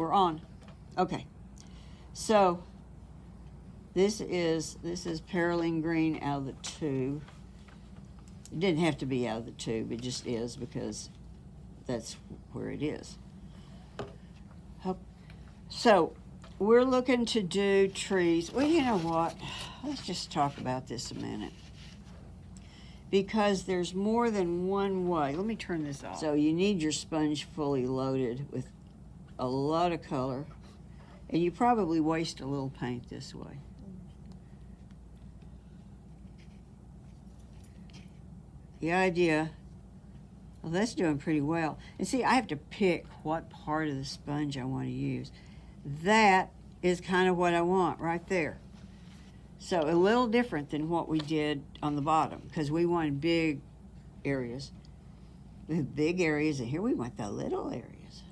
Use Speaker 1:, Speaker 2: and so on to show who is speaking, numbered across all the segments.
Speaker 1: we're on. Okay. So this is Paroline green out of the tube. It didn't have to be out of the tube, it just is because that's where it is. So we're looking to do trees. Well, you know what? Let's just talk about this a minute. Because there's more than one way. Let me turn this off. So you need your sponge fully loaded with a lot of color. And you probably waste a little paint this way. The idea, well, that's doing pretty well. And see, I have to pick what part of the sponge I want to use. That is kind of what I want right there. So a little different than what we did on the bottom, because we wanted big areas. The big areas, and here we want the little areas.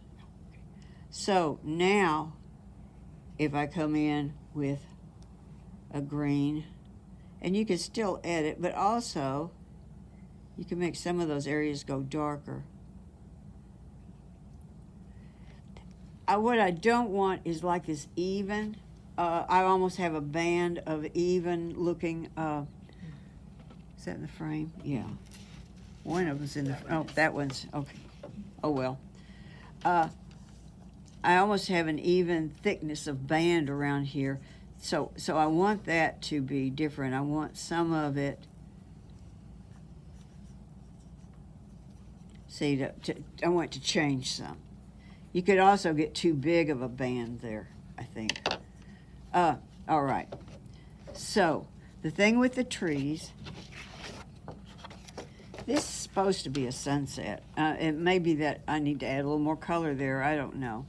Speaker 1: So now, if I come in with a green, and you can still edit, but also you can make some of those areas go darker. What I don't want is like this even. I almost have a band of even looking. Is that in the frame? Yeah. One of them's in the. Oh, that one's okay. Oh well. I almost have an even thickness of band around here, so I want that to be different. I want some of it. See, I want to change some. You could also get too big of a band there, I think. All right. So, the thing with the trees, this is supposed to be a sunset. It may be that I need to add a little more color there. I don't know.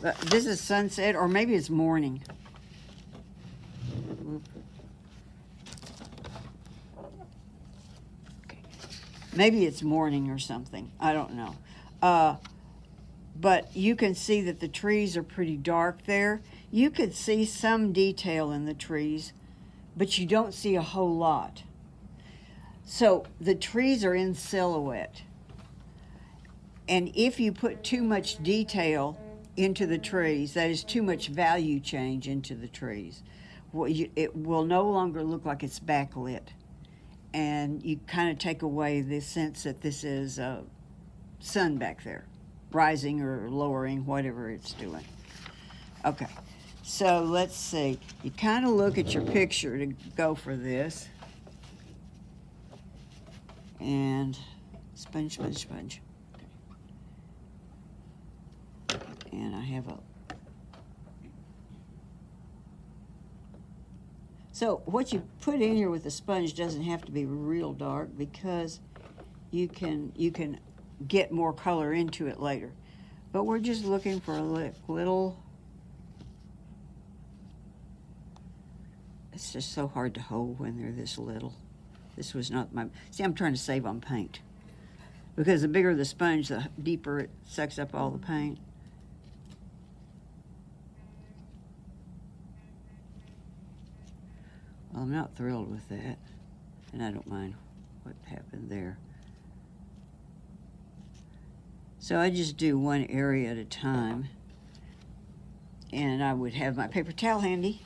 Speaker 1: But this is sunset, or maybe it's morning. Okay. Maybe it's morning or something. I don't know. But you can see that the trees are pretty dark there. You could see some detail in the trees, but you don't see a whole lot. So the trees are in silhouette. And if you put too much detail into the trees, that is too much value change into the trees, it will no longer look like it's backlit. And you kind of take away the sense that this is sun back there, rising or lowering, whatever it's doing. Okay, so let's see. You kind of look at your picture to go for this. And sponge. And I have a... So what you put in here with the sponge doesn't have to be real dark, because you can get more color into it later. But we're just looking for a little... It's just so hard to hold when they're this little. This was not my... See, I'm trying to save on paint. Because the bigger the sponge, the deeper it sucks up all the paint. Well, I'm not thrilled with that. And I don't mind what happened there. So I just do one area at a time. And I would have my paper towel handy.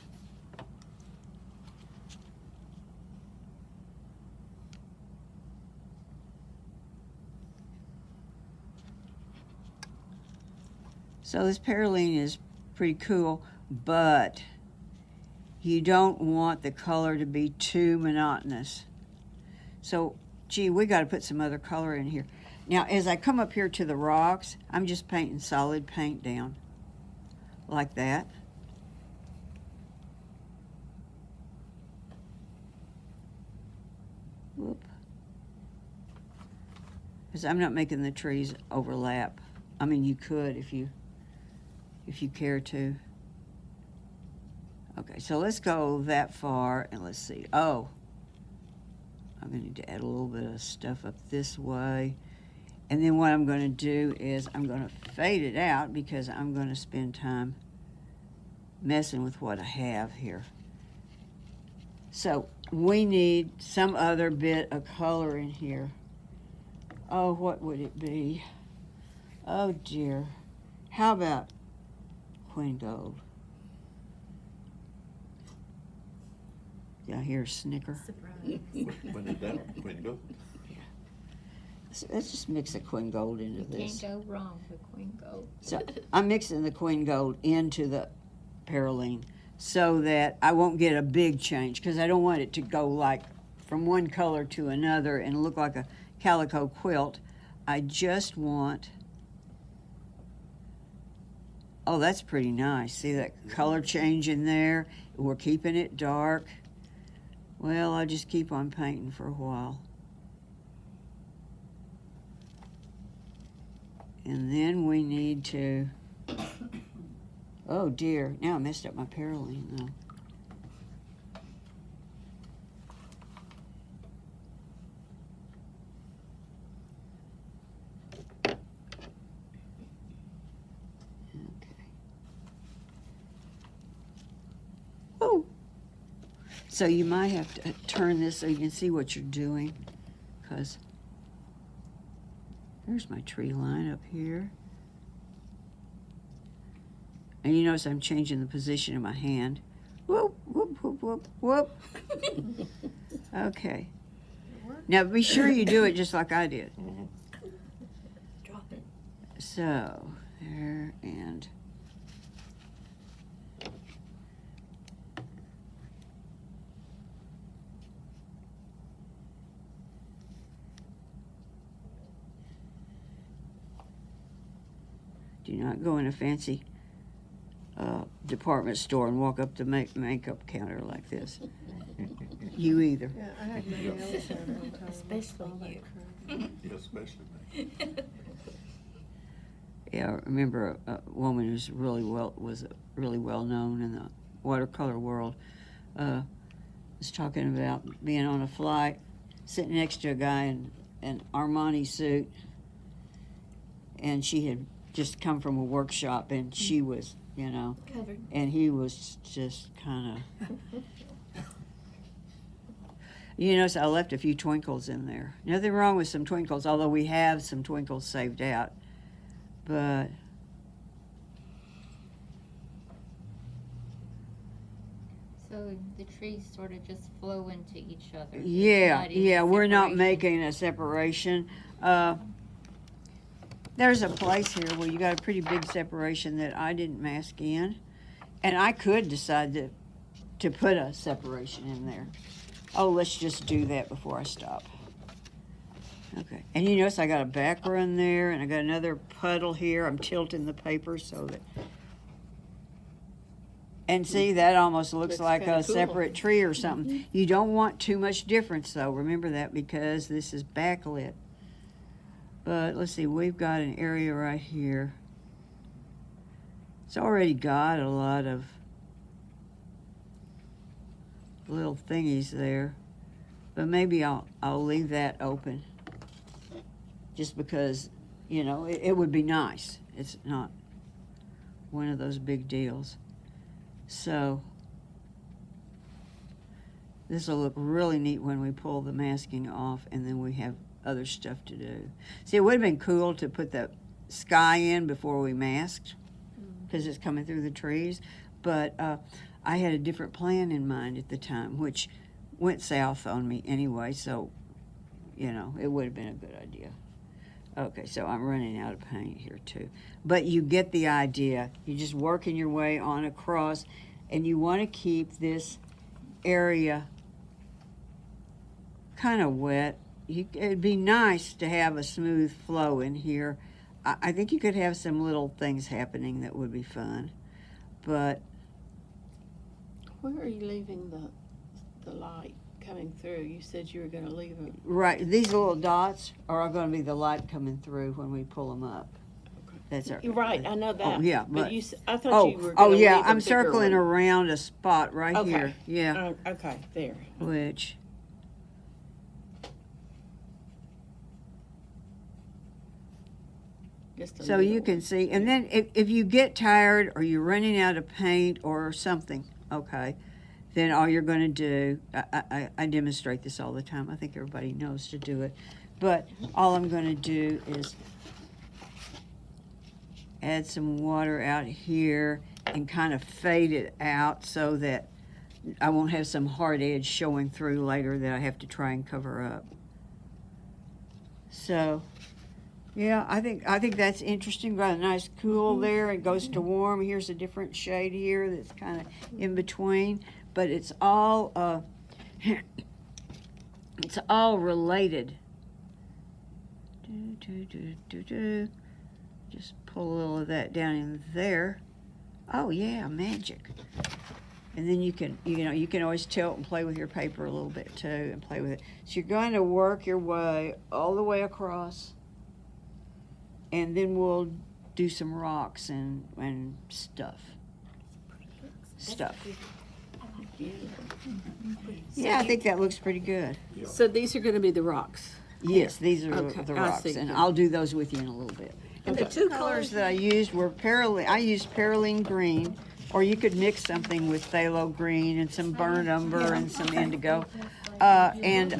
Speaker 1: So this Paroline is pretty cool, but you don't want the color to be too monotonous. So, gee, we got to put some other color in here. Now, as I come up here to the rocks, I'm just painting solid paint down, like that. Whoop. Because I'm not making the trees overlap. I mean, you could if you care to. Okay, so let's go that far and let's see. Oh, I'm going to need to add a little bit of stuff up this way. And then what I'm going to do is I'm going to fade it out, because I'm going to spend time messing with what I have here. So we need some other bit of color in here. Oh, what would it be? Oh dear. How about Queen Gold. Yeah, I hear a snicker.
Speaker 2: When in doubt, Queen Gold.
Speaker 1: Let's just mix the Queen Gold into this.
Speaker 3: Can't go wrong with Queen Gold.
Speaker 1: So I'm mixing the Queen Gold into the Paroline so that I won't get a big change, because I don't want it to go like from one color to another and look like a calico quilt. I just want, oh, that's pretty nice. See that color change in there? We're keeping it dark. Well, I'll just keep on painting for a while. And then we need to, oh dear, now I messed up my Paroline though. Okay. Oh, so you might have to turn this so you can see what you're doing, because there's my tree line up here. And you notice I'm changing the position of my hand. Whoop, whoop, whoop, whoop, whoop. Okay. Now be sure you do it just like I did.
Speaker 3: Drop it.
Speaker 1: So, there, and do not go in a fancy department store and walk up the makeup counter like this. You either.
Speaker 4: Yeah, I had my nails done one time.
Speaker 3: Especially
Speaker 4: All that
Speaker 3: you.
Speaker 4: crap.
Speaker 2: Yeah, especially me.
Speaker 1: Yeah, I remember a woman who's really well known in the watercolor world was talking about being on a flight, sitting next to a guy in an Armani suit, and she had just come from a workshop, and she was,
Speaker 3: Covered.
Speaker 1: and he was just kind of. So I left a few twinkles in there. Nothing wrong with some twinkles, although we have some twinkles saved out. But
Speaker 3: So the trees sort of just flow into each other. There's
Speaker 1: yeah,
Speaker 3: not any
Speaker 1: yeah, we're not
Speaker 3: separation.
Speaker 1: making a separation. There's a place here where you got a pretty big separation that I didn't mask in, and I could decide to put a separation in there. Oh, let's just do that before I stop. Okay, and you notice I got a back run there, and I got another puddle here. I'm tilting the paper so that, and see, that almost looks
Speaker 4: Looks
Speaker 1: like
Speaker 4: kinda
Speaker 1: a
Speaker 4: cool.
Speaker 1: separate tree or something. You don't want too much difference though, remember that, because this is backlit. But let's see, we've got an area right here. It's already got a lot of little thingies there, but maybe I'll leave that open, just because it would be nice. It's not one of those big deals. So this will look really neat when we pull the masking off, and then we have other stuff to do. See, it would have been cool to put the sky in before we masked, because it's coming through the trees, but I had a different plan in mind at the time, which went south on me anyway, so it would have been a good idea. Okay, so I'm running out of paint here too, but you get the idea. You're just working your way on across, and you want to keep this area kind of wet. It'd be nice to have a smooth flow in here. I think you could have some little things happening that would be fun, but
Speaker 4: Where are you leaving the light coming through? You said you were gonna leave it.
Speaker 1: right, these little dots are going to be the light coming through when we pull them up. That's our,
Speaker 4: You're right, I know that.
Speaker 1: Oh, yeah, but
Speaker 4: I thought you were
Speaker 1: oh
Speaker 4: gonna
Speaker 1: yeah,
Speaker 4: leave a
Speaker 1: I'm
Speaker 4: bigger
Speaker 1: circling
Speaker 4: one.
Speaker 1: around a spot right
Speaker 4: Okay.
Speaker 1: here. Yeah,
Speaker 4: Okay, there.
Speaker 1: which.
Speaker 4: Just a
Speaker 1: So
Speaker 4: little
Speaker 1: you
Speaker 4: one.
Speaker 1: can see, and then if you get tired or you're running out of paint or something, okay, then all you're going to do, I demonstrate this all the time. I think everybody knows to do it. But all I'm going to do is add some water out here and kind of fade it out so that I won't have some hard edge showing through later that I have to try and cover up. So, yeah, I think that's interesting. Got a nice cool there. It goes to warm. Here's a different shade here that's kind of in between, but it's all it's all related. Just pull a little of that down in there. Oh yeah, magic. And then you can always tilt and play with your paper a little bit too and play with it. So you're going to work your way all the way across, and then we'll do some rocks and stuff. Yeah, I think that looks pretty good.
Speaker 4: So these are gonna be the rocks.
Speaker 1: Yes, these are
Speaker 4: Okay,
Speaker 1: the
Speaker 4: I
Speaker 1: rocks,
Speaker 4: see.
Speaker 1: and I'll do those with you in a little bit. And the two colors that I used were I used Perylene green, or you could mix something with phthalo green and some burnt umber and some indigo, and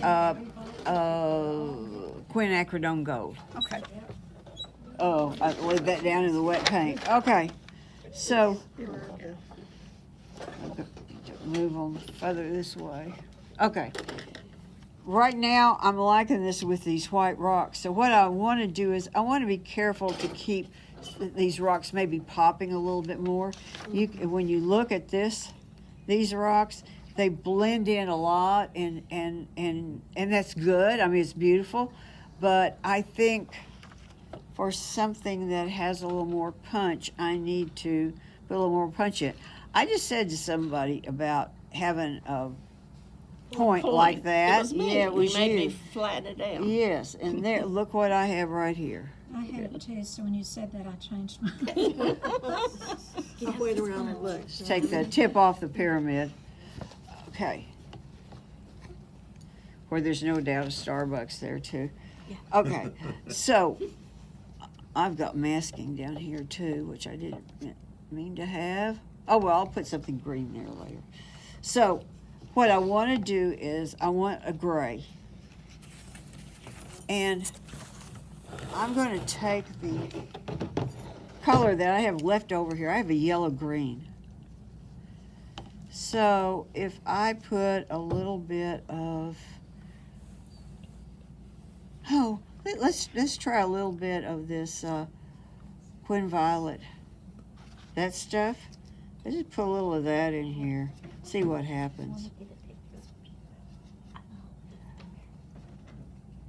Speaker 1: quinacridone gold.
Speaker 5: Okay.
Speaker 1: Oh, I laid that down in the wet paint. Okay, so move on further this way. Okay. Right now, I'm liking this with these white rocks. So what I want to do is I want to be careful to keep these rocks maybe popping a little bit more. When you look at these rocks, they blend in a lot, and that's good. I mean, it's beautiful, but I think for something that has a little more punch, I need to put a little more punch in. I just said to somebody about having a point like that.
Speaker 4: It was me.
Speaker 1: Yeah, it was
Speaker 4: You made me
Speaker 1: you.
Speaker 4: flatten it down.
Speaker 1: Yes, and there, look what I have right here.
Speaker 5: I had it too, so when you said that, I changed mine.
Speaker 4: I'll wait around and look.
Speaker 1: Let's take the tip off the pyramid. Okay. Where there's no doubt a Starbucks there too. Okay, so I've got masking down here too, which I didn't mean to have. Oh well, I'll put something green there later. So what I want to do is I want a gray. And I'm going to take the color that I have left over here. I have a yellow green. So if I put a little bit of, let's try a little bit of this Quin Violet. That stuff. Let's just put a little of that in here. See what happens.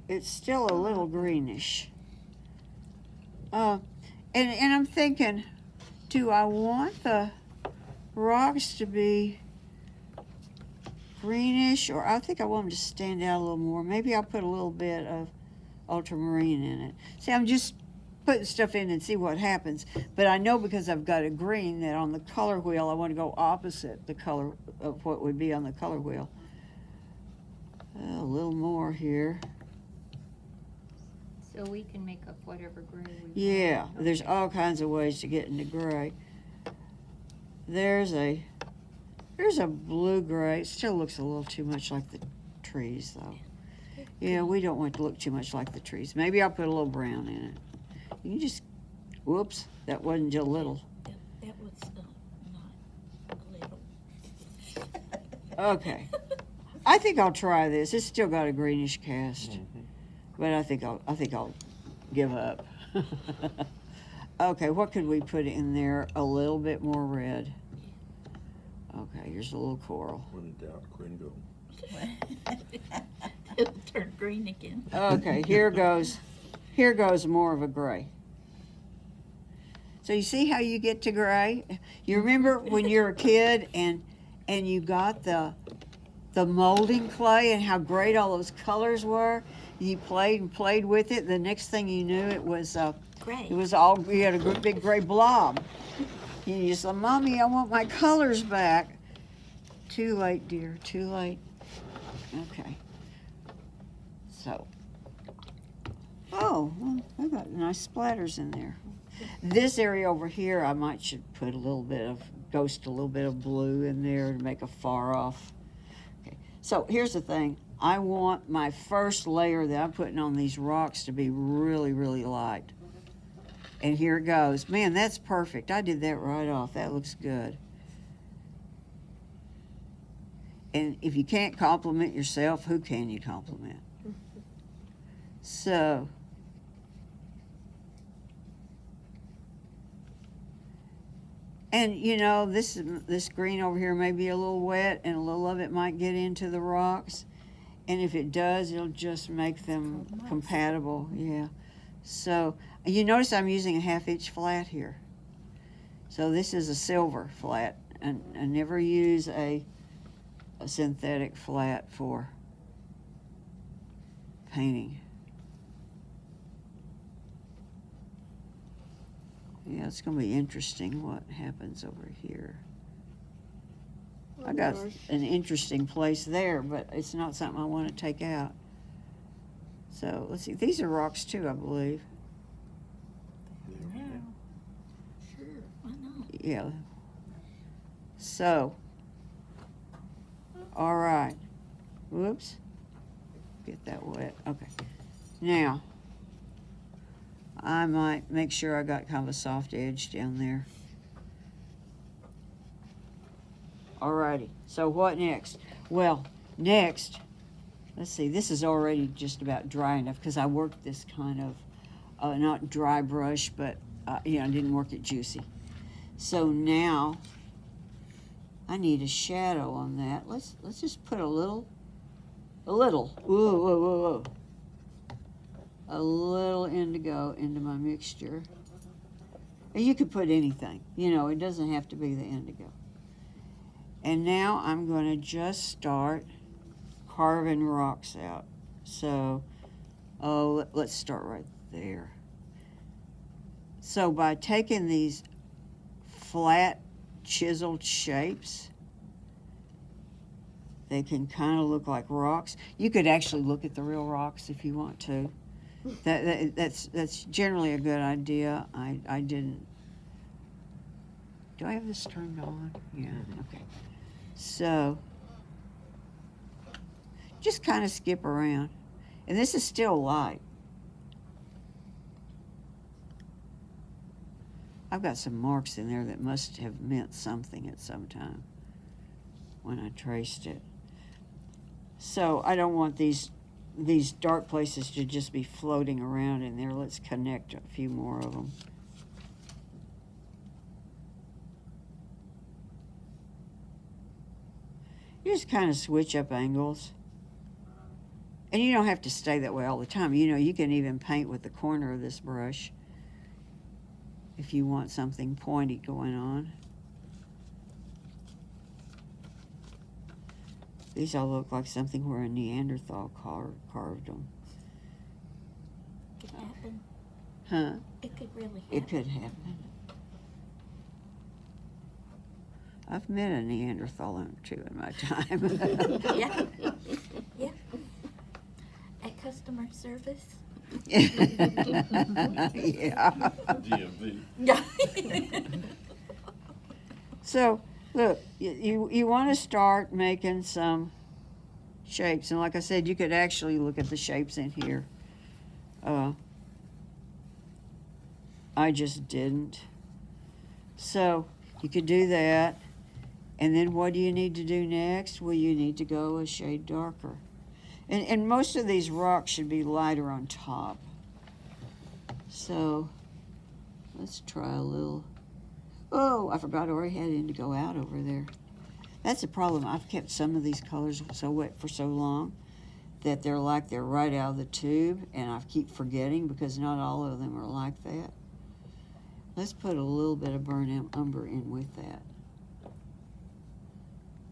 Speaker 1: It's still a little greenish. And I'm thinking, do I want the rocks to be greenish, or I think I want them to stand out a little more. Maybe I'll put a little bit of ultramarine in it. See, I'm just putting stuff in and see what happens. But I know because I've got a green that on the color wheel, I want to go opposite the color of what would be on the color wheel. A little more here.
Speaker 3: So we can make up whatever gray we want.
Speaker 1: Yeah, there's
Speaker 3: Okay.
Speaker 1: all kinds of ways to get into gray. There's a blue gray. It still looks a little too much like the trees, though. Yeah, we don't want it to look too much like the trees. Maybe I'll put a little brown in it. You can just, whoops, that wasn't just a little.
Speaker 6: That was not a little.
Speaker 1: Okay. I think I'll try this. It's still got a greenish cast, but I think I'll give up. Okay, what could we put in there? A little bit more red. Okay, here's a little coral.
Speaker 2: When in doubt, Quinn go.
Speaker 6: It'll turn green again.
Speaker 1: Okay, here goes more of a gray. So you see how you get to gray? You remember when you were a kid and you got the molding clay and how great all those colors were? You played and played with it. The next thing you knew, it was
Speaker 6: Gray.
Speaker 1: you had a big gray blob. And you said, "Mommy, I want my colors back." Too late, dear. Too late. Okay. So. Oh, well, I've got nice splatters in there. This area over here, I should put a little bit of blue in there to make a far off. Okay. So here's the thing. I want my first layer that I'm putting on these rocks to be really, really light. And here it goes. Man, that's perfect. I did that right off. That looks good. And if you can't compliment yourself, who can you compliment? So, and you know, this green over here may be a little wet, and a little of it might get into the rocks. And if it does, it'll just make them
Speaker 5: Oh, nice.
Speaker 1: compatible. Yeah. So you notice I'm using a 1/2 inch flat here. So this is a silver flat, and I never use a synthetic flat for painting. Yeah, it's going to be interesting what happens over here. I got an interesting place there, but it's not something I want to take out. So let's see. These are rocks too, I believe.
Speaker 6: Yeah. Sure, why not?
Speaker 1: Yeah. So, all right. Whoops. Get that wet. Okay. Now, I might make sure I got kind of a soft edge down there. Alrighty. So what next? Well, next, let's see. This is already just about dry enough because I worked this kind of not dry brush, but I didn't work it juicy. So now I need a shadow on that. Let's just put a little. Whoa, whoa, whoa, whoa. A little indigo into my mixture. And you could put anything. It doesn't have to be the indigo. And now I'm going to just start carving rocks out. So, let's start right there. So by taking these flat chiseled shapes, they can kind of look like rocks. You could actually look at the real rocks if you want to. That's generally a good idea. I didn't. Do I have this turned on? Yeah. Okay. So just kind of skip around, and this is still light. I've got some marks in there that must have meant something at some time when I traced it. So I don't want these dark places to just be floating around in there. Let's connect a few more of them. You just kind of switch up angles. And you don't have to stay that way all the time. You can even paint with the corner of this brush if you want something pointy going on. These all look like something where a Neanderthal carved them.
Speaker 6: Could happen.
Speaker 1: Huh?
Speaker 6: It could really happen.
Speaker 1: It could happen. I've met a Neanderthal or two in my time.
Speaker 6: Yeah. Yeah. At customer service.
Speaker 1: Yeah.
Speaker 2: DMV.
Speaker 6: Yeah.
Speaker 1: So, look, you want to start making some shapes. And like I said, you could actually look at the shapes in here. I just didn't. So, you could do that. And then what do you need to do next? Well, you need to go a shade darker. And most of these rocks should be lighter on top. So, let's try a little. Oh, I forgot I already had indigo out over there. That's the problem. I've kept some of these colors so wet for so long that they're right out of the tube, and I keep forgetting because not all of them are like that. Let's put a little bit of burnt umber in with that.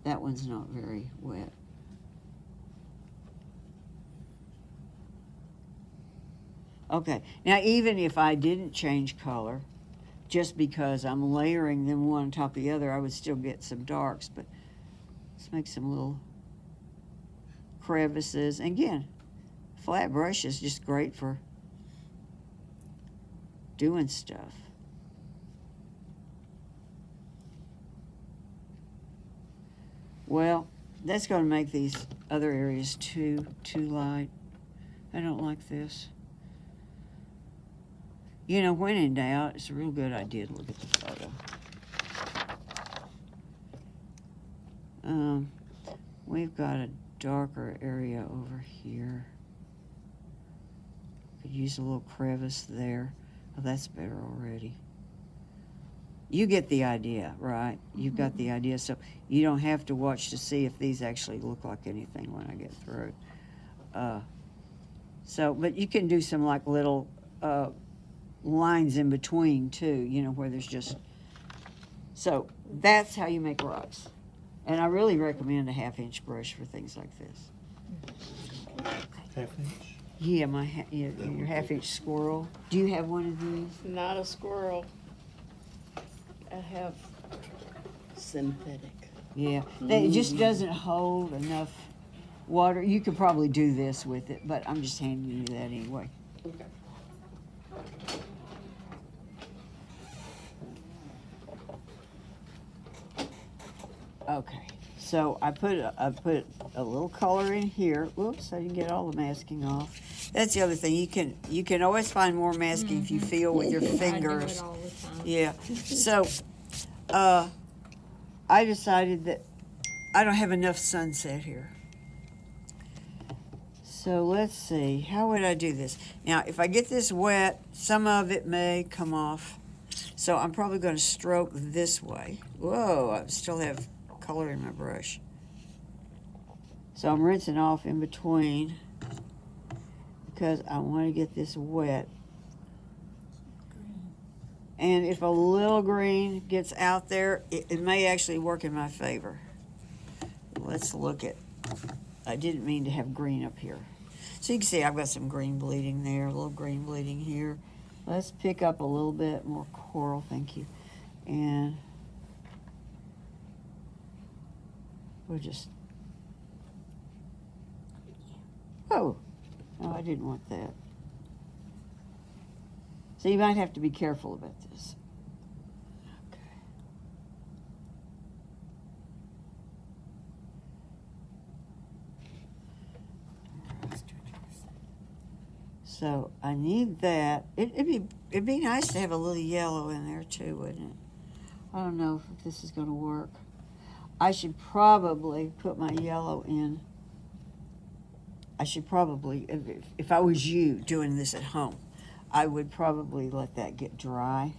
Speaker 1: That one's not very wet. Okay, now even if I didn't change color, just because I'm layering them one on top of the other, I would still get some darks, but let's make some little crevices. And again, flat brush is just great for doing stuff. Well, that's going to make these other areas too light. I don't like this. You know, when in doubt, it's a real good idea to look at the photo. We've got a darker area over here. Could use a little crevice there. Oh, that's better already. You get the idea, right? You've got the idea, so you don't have to watch to see if these actually look like anything when I get through. But you can do some like little lines in between too, you know, where there's just. So that's how you make rocks. And I really recommend a 1/2-inch brush for things like this.
Speaker 2: 1/2 inch?
Speaker 1: Yeah, your 1/2-inch squirrel. Do you have one of these?
Speaker 4: Not a squirrel. I have synthetic.
Speaker 1: Yeah, it just doesn't hold enough water. You could probably do this with it, but I'm just handing you that anyway.
Speaker 4: Okay.
Speaker 1: Okay, so I put a little color in here. Whoops, I didn't get all the masking off. That's the other thing. You can always find more masking if you feel with your
Speaker 3: I do
Speaker 1: fingers.
Speaker 3: it all the time.
Speaker 1: Yeah. So, I decided that I don't have enough sunset here. So let's see. How would I do this? Now, if I get this wet, some of it may come off. So I'm probably going to stroke this way. Whoa, I still have color in my brush. So I'm rinsing off in between because I want to get this wet. And if a little green gets out there, it may actually work in my favor. Let's look at, I didn't mean to have green up here. So you can see I've got some green bleeding there, a little green bleeding here. Let's pick up a little bit more coral, thank you. And we'll just, oh, no, I didn't want that. So you might have to be careful about this. Okay. So I need that. It'd be nice to have a little yellow in there too, wouldn't it? I don't know if this is going to work. I should probably put my yellow in. I should probably, if I was you doing this at home, I would probably let that get dry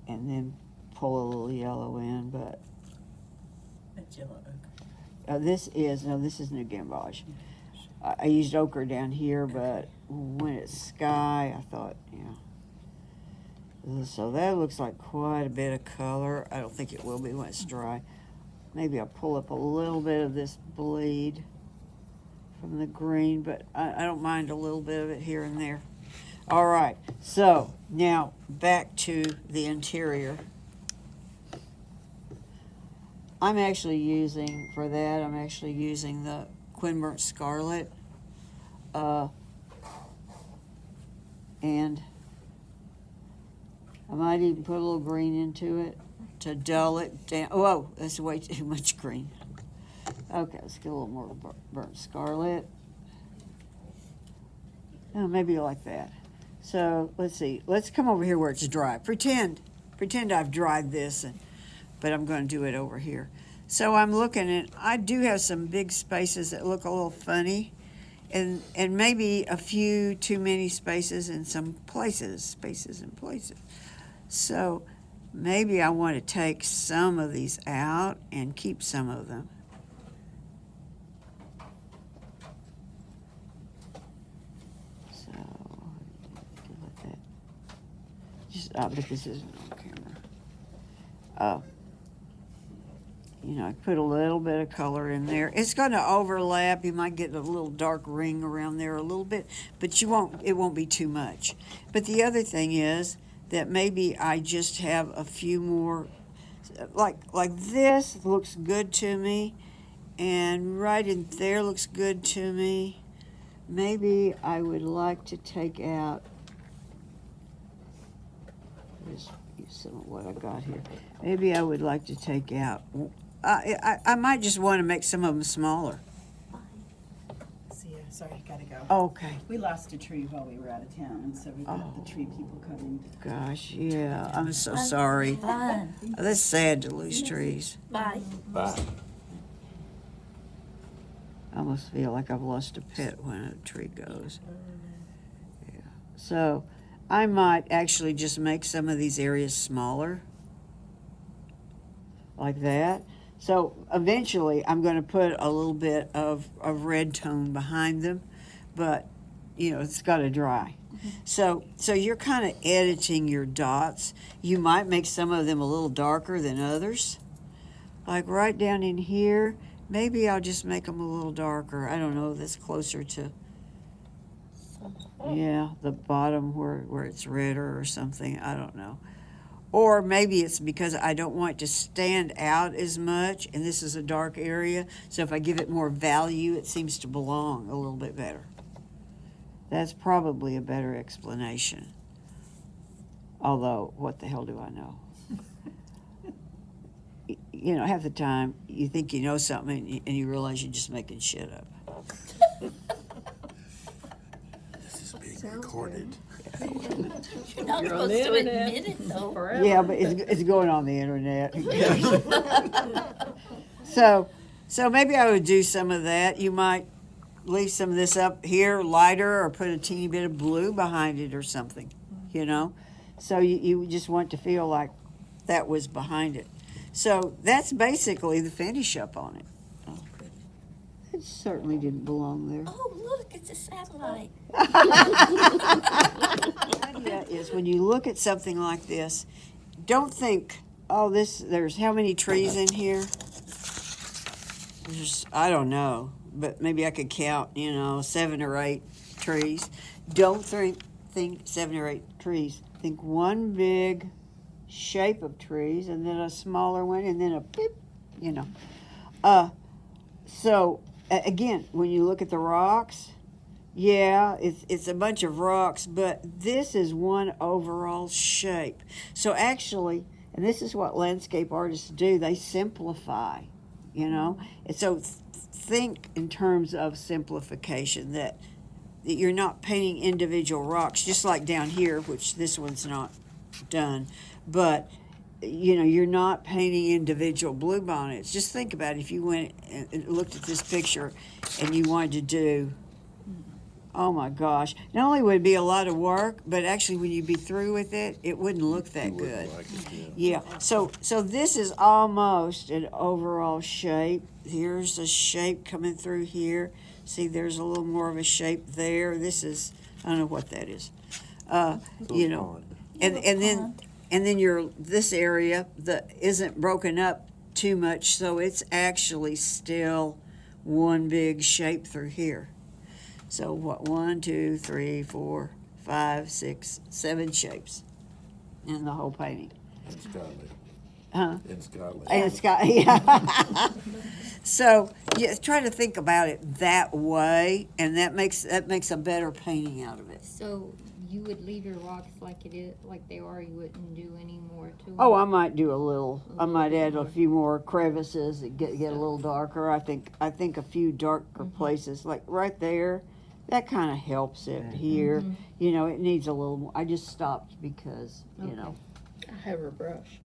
Speaker 1: and then pull a little yellow in, but
Speaker 6: That's yellow ochre.
Speaker 1: this is New Gamboge. I used ochre down here, but when it's sky, I thought, yeah. So that looks like quite a bit of color. I don't think it will be when it's dry. Maybe I'll pull up a little bit of this bleed from the green, but I don't mind a little bit of it here and there. All right, so now back to the interior. I'm actually using the Quinburnt Scarlet. And I might even put a little green into it to dull it down. Whoa, that's way too much green. Okay, let's get a little more burnt scarlet. Oh, maybe like that. So let's see. Let's come over here where it's dry. Pretend I've dried this, but I'm going to do it over here. So I'm looking at. I do have some big spaces that look a little funny, and maybe a few too many spaces in some places. So maybe I want to take some of these out and keep some of them. So let that just but this isn't on camera. I put a little bit of color in there. It's going to overlap. You might get a little dark ring around there a little bit, but it won't be too much. But the other thing is that maybe I just have a few more, like this looks good to me, and right in there looks good to me. Maybe I would like to take out, just some of what I got here. Maybe I would like to take out, I might just want to make some of them smaller.
Speaker 6: See,
Speaker 7: sorry, I gotta go.
Speaker 1: Okay.
Speaker 7: We lost a tree while we were out of town, and so we got the tree people coming.
Speaker 1: Gosh, yeah, I'm so sorry.
Speaker 6: Fine.
Speaker 1: That's sad to lose trees.
Speaker 6: Bye.
Speaker 2: Bye.
Speaker 1: I almost feel like I've lost a pet when a tree goes. Yeah. So I might actually just make some of these areas smaller. Like that. So eventually I'm going to put a little bit of red tone behind them, but you know, it's got to dry. So you're kind of editing your dots. You might make some of them a little darker than others. Like right down in here, maybe I'll just make them a little darker. I don't know, that's closer to, yeah, the bottom where it's redder or something. I don't know. Or maybe it's because I don't want it to stand out as much, and this is a dark area, so if I give it more value, it seems to belong a little bit better. That's probably a better explanation. Although, what the hell do I know? You know, half the time, you think you know something, and you realize you're just making shit up.
Speaker 2: This is being recorded.
Speaker 6: You're not
Speaker 4: You're on
Speaker 6: supposed
Speaker 4: the
Speaker 6: to
Speaker 4: internet.
Speaker 6: admit it though.
Speaker 4: Forever.
Speaker 1: Yeah, but it's going on the internet. So maybe I would do some of that. You might leave some of this up here lighter or put a teeny bit of blue behind it or something, you know? So you just want to feel like that was behind it. So that's basically the finish up on it. Oh, it certainly didn't belong there.
Speaker 6: Oh, look, it's a satellite.
Speaker 1: The idea is when you look at something like this, don't think, oh, there's how many trees in here? There's, I don't know, but maybe I could count, 7 or 8 trees. Don't think 7 or 8 trees. Think one big shape of trees and then a smaller one and then a beep, So again, when you look at the rocks, yeah, it's a bunch of rocks, but this is one overall shape. So actually, and this is what landscape artists do, they simplify, And so think in terms of simplification, that you're not painting individual rocks, just like down here, which this one's not done, but you're not painting individual bluebonnets. Just think about it. If you went and looked at this picture and you wanted to do, oh my gosh, not only would it be a lot of work, but actually when you'd be through with it, it wouldn't look that
Speaker 2: You wouldn't
Speaker 1: good.
Speaker 2: like it,
Speaker 1: Yeah, so this is almost an overall shape. Here's a shape coming through here. See, there's a little more of a shape there. This is, I don't know what that is.
Speaker 2: Pond.
Speaker 1: And then this area that isn't broken up too much, so it's actually still one big shape through here. So what, 1, 2, 3, 4, 5, 6, 7 shapes in the whole painting.
Speaker 2: And Scotland.
Speaker 1: Huh?
Speaker 2: And Scotland.
Speaker 1: And it's got, yeah. So yeah, try to think about it that way, and that makes a better painting out of it.
Speaker 3: So you would leave your rocks like it is, like they are. You wouldn't do any more to them.
Speaker 1: Oh, I might do a little. I might add a few more crevices that get a little darker. I think a few darker places, like right there, that kind of helps it here. It needs a little more. I just stopped because,
Speaker 4: I have a brush.